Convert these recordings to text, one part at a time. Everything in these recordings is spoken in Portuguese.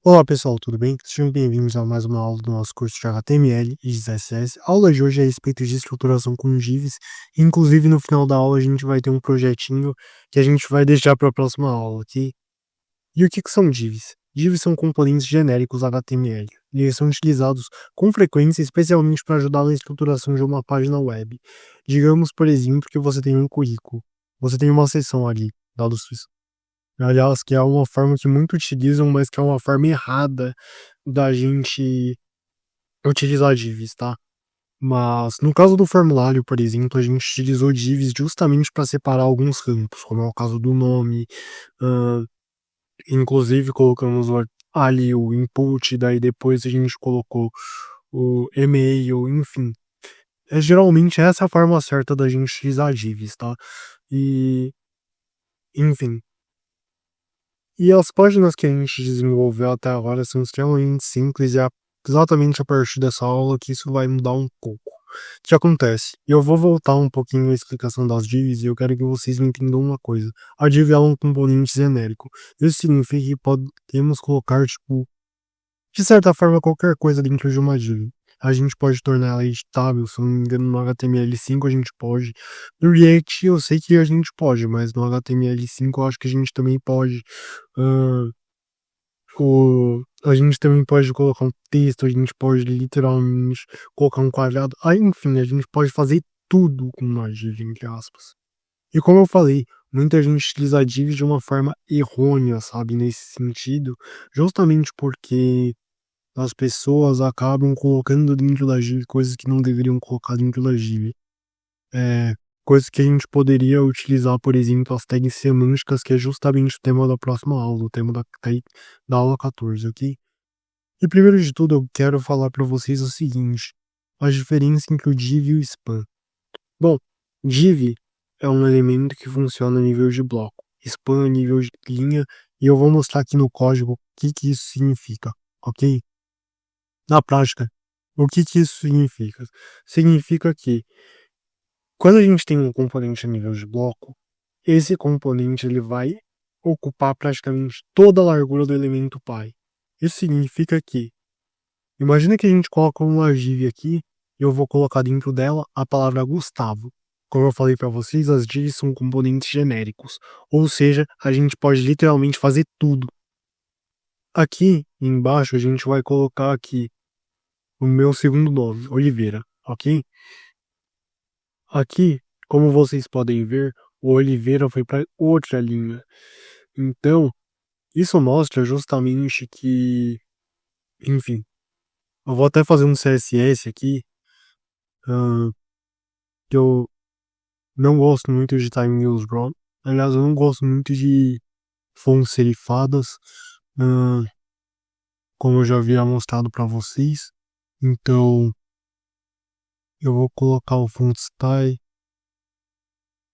Olá pessoal, tudo bem? Sejam bem-vindos a mais uma aula do nosso curso de HTML e CSS. A aula de hoje é a respeito de estruturação com divs. Inclusive, no final da aula, a gente vai ter um projetinho que a gente vai deixar para a próxima aula, ok? E o que são divs? Divs são componentes genéricos HTML. E eles são utilizados com frequência, especialmente para ajudar na estruturação de uma página web. Digamos, por exemplo, que você tem um currículo. Você tem uma seção ali, dados. Aliás, que é uma forma que muito utilizam, mas que é uma forma errada da gente utilizar divs, tá? Mas no caso do formulário, por exemplo, a gente utilizou divs justamente para separar alguns campos, como é o caso do nome, ah, inclusive colocamos ali o input, daí depois a gente colocou o e-mail, enfim. Geralmente essa é a forma certa da gente utilizar divs, tá? E, enfim. E as páginas que a gente desenvolveu até agora são extremamente simples e é exatamente a partir dessa aula que isso vai mudar um pouco. O que acontece? Eu vou voltar um pouquinho à explicação das divs e eu quero que vocês entendam uma coisa. A div é um componente genérico. Isso significa que podemos colocar, tipo, de certa forma, qualquer coisa dentro de uma div. A gente pode tornar ela editável, se eu não me engano, no HTML5 a gente pode. No React eu sei que a gente pode, mas no HTML5 eu acho que a gente também pode. Ah, a gente também pode colocar um texto, a gente pode literalmente colocar um quadrado. Aí, enfim, a gente pode fazer tudo com uma div, entre aspas. E como eu falei, muita gente utiliza a div de uma forma errônea, sabe, nesse sentido, justamente porque as pessoas acabam colocando dentro da div coisas que não deveriam colocar dentro da div. É, coisas que a gente poderia utilizar, por exemplo, as tags semânticas, que é justamente o tema da próxima aula, o tema da aula 14, ok? E primeiro de tudo, eu quero falar para vocês o seguinte: a diferença entre o div e o span. Bom, div é um elemento que funciona a nível de bloco, span a nível de linha, e eu vou mostrar aqui no código o que isso significa, ok? Na prática, o que isso significa? Significa que quando a gente tem um componente a nível de bloco, esse componente ele vai ocupar praticamente toda a largura do elemento pai. Isso significa que, imagina que a gente coloca uma div aqui e eu vou colocar dentro dela a palavra Gustavo. Como eu falei para vocês, as divs são componentes genéricos, ou seja, a gente pode literalmente fazer tudo. Aqui embaixo a gente vai colocar aqui o meu segundo nome, Oliveira, ok? Aqui, como vocês podem ver, o Oliveira foi para outra linha. Então, isso mostra justamente que, enfim, eu vou até fazer um CSS aqui, que eu não gosto muito de Time Use Drawn. Aliás, eu não gosto muito de fontes serifadas, ah, como eu já havia mostrado para vocês. Então, eu vou colocar o font style.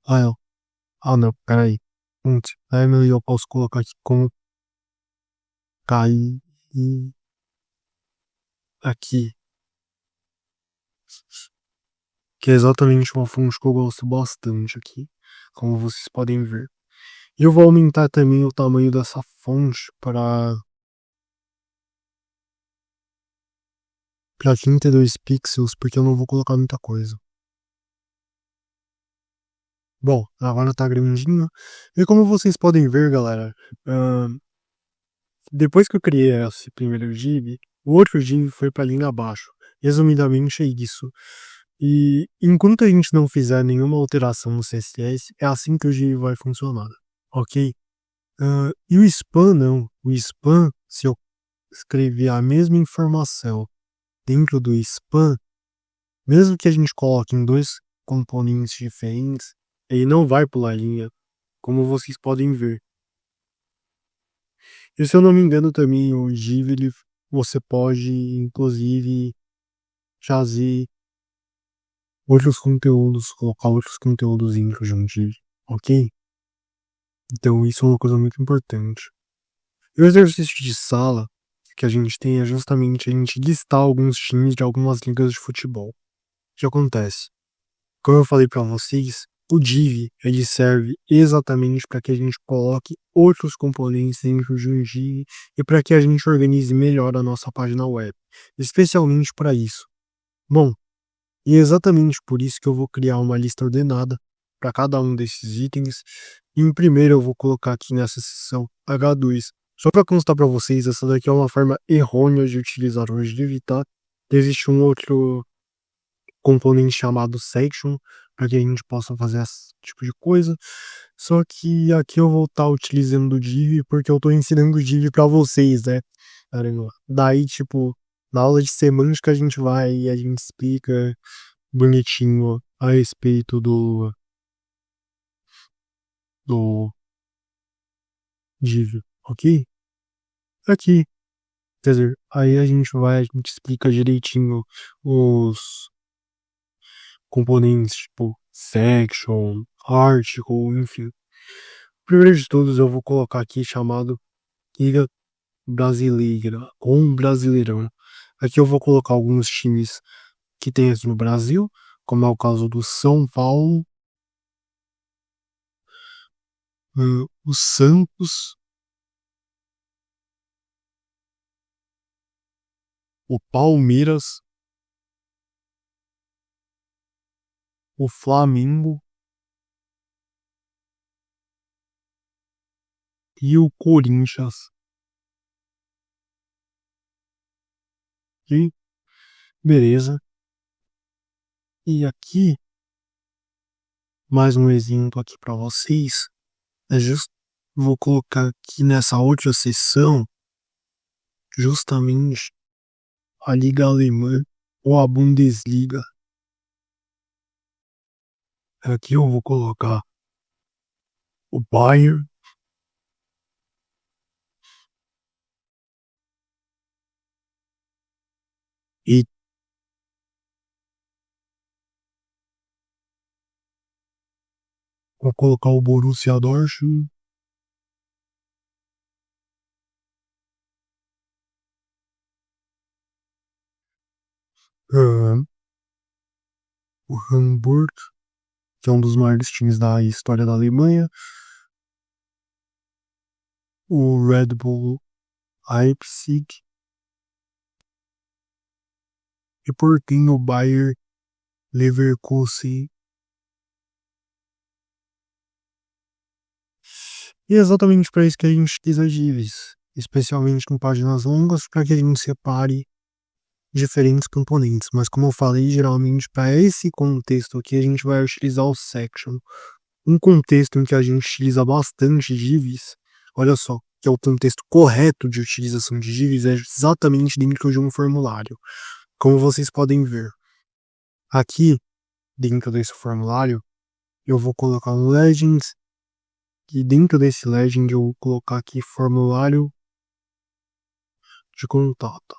Não, peraí. Fonte. Aí eu posso colocar aqui como KI aqui, que é exatamente uma fonte que eu gosto bastante aqui, como vocês podem ver. E eu vou aumentar também o tamanho dessa fonte para 32 pixels, porque eu não vou colocar muita coisa. Bom, agora tá grandinho. E como vocês podem ver, galera, depois que eu criei esse primeiro div, o outro div foi para a linha abaixo. Resumidamente é isso. E enquanto a gente não fizer nenhuma alteração no CSS, é assim que o div vai funcionar, ok? E o span não. O span, se eu escrever a mesma informação dentro do span, mesmo que a gente coloque em dois componentes diferentes, ele não vai pular linha, como vocês podem ver. E se eu não me engano também, o div, você pode, inclusive, trazer outros conteúdos, colocar outros conteúdos dentro de um div, ok? Então isso é uma coisa muito importante. E o exercício de sala que a gente tem é justamente a gente listar alguns times de algumas ligas de futebol. O que acontece? Como eu falei para vocês, O div ele serve exatamente para que a gente coloque outros componentes dentro de um div e para que a gente organize melhor a nossa página web, especialmente para isso. Bom, e é exatamente por isso que eu vou criar uma lista ordenada para cada um desses itens. E em primeiro eu vou colocar aqui nessa seção H2. Só para constar para vocês, essa daqui é uma forma errônea de utilizar o div, tá? Existe um outro componente chamado section para que a gente possa fazer esse tipo de coisa. Só que aqui eu vou estar utilizando o div porque eu estou ensinando o div para vocês, né? Caramba. Daí, tipo, na aula de semântica a gente vai e a gente explica bonitinho a respeito do div, ok? Aqui, quer dizer, aí a gente explica direitinho os componentes, tipo section, article, enfim. Primeiro de todos, eu vou colocar aqui chamado Liga Brasileira, ou um Brasileirão. Aqui eu vou colocar alguns times que tem aqui no Brasil, como é o caso do São Paulo, o Santos, o Palmeiras, o Flamengo e o Corinthians. E beleza. E aqui, mais um exemplo aqui para vocês. É just, vou colocar aqui nessa outra seção justamente a Liga Alemã ou a Bundesliga. Aqui eu vou colocar o Bayern e vou colocar o Borussia Dortmund, ah, o Hamburg, que é um dos maiores times da história da Alemanha, o Red Bull Leipzig e por fim o Bayer Leverkusen. E é exatamente para isso que a gente utiliza divs, especialmente com páginas longas, para que a gente separe diferentes componentes. Mas como eu falei, geralmente para esse contexto aqui a gente vai utilizar o section. Um contexto em que a gente utiliza bastante divs, olha só, que é o contexto correto de utilização de divs, é exatamente dentro de um formulário. Como vocês podem ver, aqui dentro desse formulário, eu vou colocar um legends, e dentro desse legend eu vou colocar aqui formulário de contato.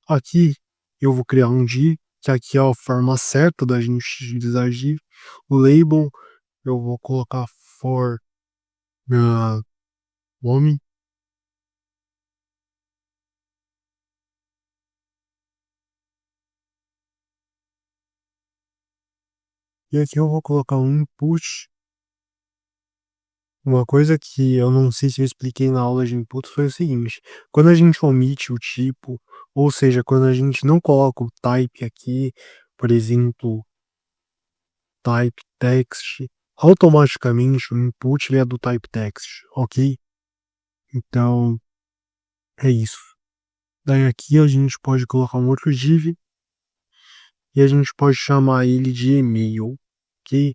Aqui eu vou criar um div, que aqui é a forma certa da gente utilizar div. O label eu vou colocar for nome. E aqui eu vou colocar um input. Uma coisa que eu não sei se eu expliquei na aula de input foi o seguinte: quando a gente omite o tipo, ou seja, quando a gente não coloca o type aqui, por exemplo, type text, automaticamente o input ele é do type text, ok? Então é isso. Daí aqui a gente pode colocar um outro div e a gente pode chamar ele de email, ok?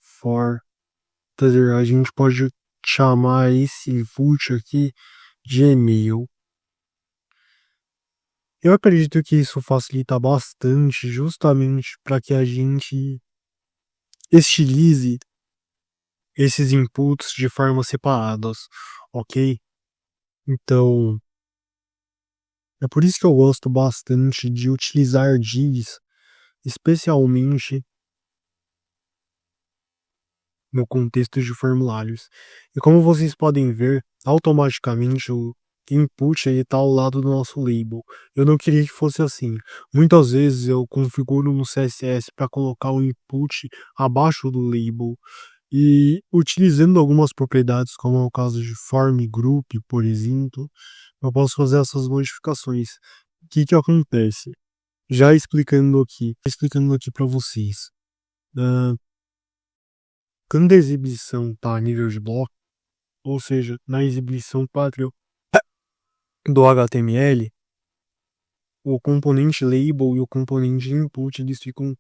For, quer dizer, a gente pode chamar esse input aqui de email. Eu acredito que isso facilita bastante, justamente para que a gente estilize esses inputs de forma separadas, ok? Então, é por isso que eu gosto bastante de utilizar divs, especialmente no contexto de formulários. E como vocês podem ver, automaticamente input ele tá ao lado do nosso label. Eu não queria que fosse assim. Muitas vezes eu configuro no CSS para colocar o input abaixo do label e utilizando algumas propriedades, como é o caso de form group, por exemplo, eu posso fazer essas modificações. O que que acontece? Já explicando aqui para vocês. Quando a exibição tá a nível de bloco, ou seja, na exibição padrão do HTML, o componente label e o componente input eles ficam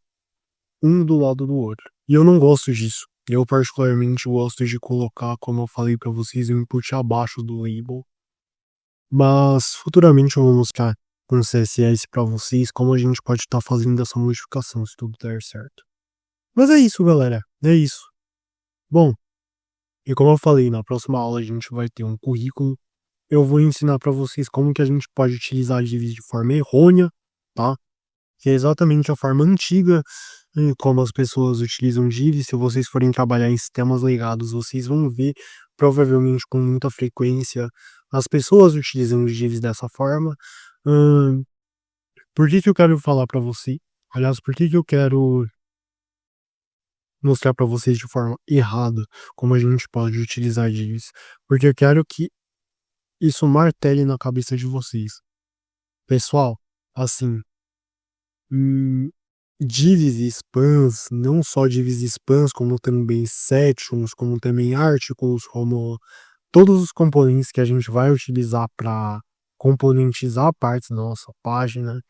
um do lado do outro. E eu não gosto disso. Eu particularmente gosto de colocar, como eu falei para vocês, o input abaixo do label. Mas futuramente eu vou mostrar com CSS para vocês como a gente pode estar fazendo essa modificação se tudo der certo. Mas é isso, galera. É isso. Bom, e como eu falei, na próxima aula a gente vai ter um currículo. Eu vou ensinar para vocês como que a gente pode utilizar divs de forma errônea, tá? Que é exatamente a forma antiga como as pessoas utilizam divs. Se vocês forem trabalhar em sistemas legados, vocês vão ver provavelmente com muita frequência as pessoas utilizando divs dessa forma. Por que que eu quero falar para você? Aliás, por que que eu quero mostrar para vocês de forma errada como a gente pode utilizar divs? Porque eu quero que isso martele na cabeça de vocês. Pessoal, assim, divs e spans, não só divs e spans, como também sections, como também articles, como todos os componentes que a gente vai utilizar para componentizar partes da nossa página,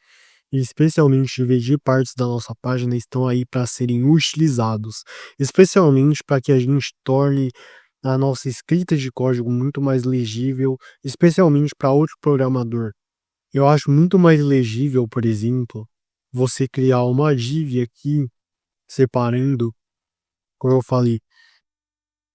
e especialmente dividir partes da nossa página, estão aí para serem utilizados, especialmente para que a gente torne a nossa escrita de código muito mais legível, especialmente para outro programador. Eu acho muito mais legível, por exemplo, você criar uma div aqui, separando, como eu falei,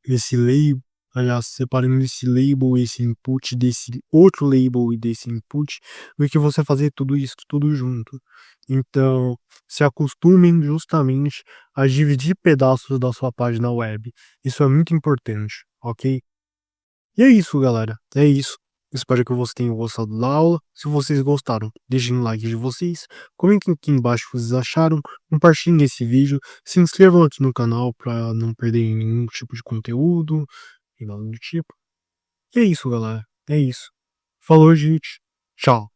esse label, aliás, separando esse label, esse input desse outro label e desse input, do que você fazer tudo isso, tudo junto. Então, se acostumem justamente a dividir pedaços da sua página web. Isso é muito importante, ok? E é isso, galera. É isso. Espero que vocês tenham gostado da aula. Se vocês gostaram, deixem um like de vocês. Comentem aqui embaixo o que vocês acharam. Compartilhem esse vídeo. Se inscrevam aqui no canal para não perderem nenhum tipo de conteúdo e nada do tipo. E é isso, galera. É isso. Falou, gente. Tchau.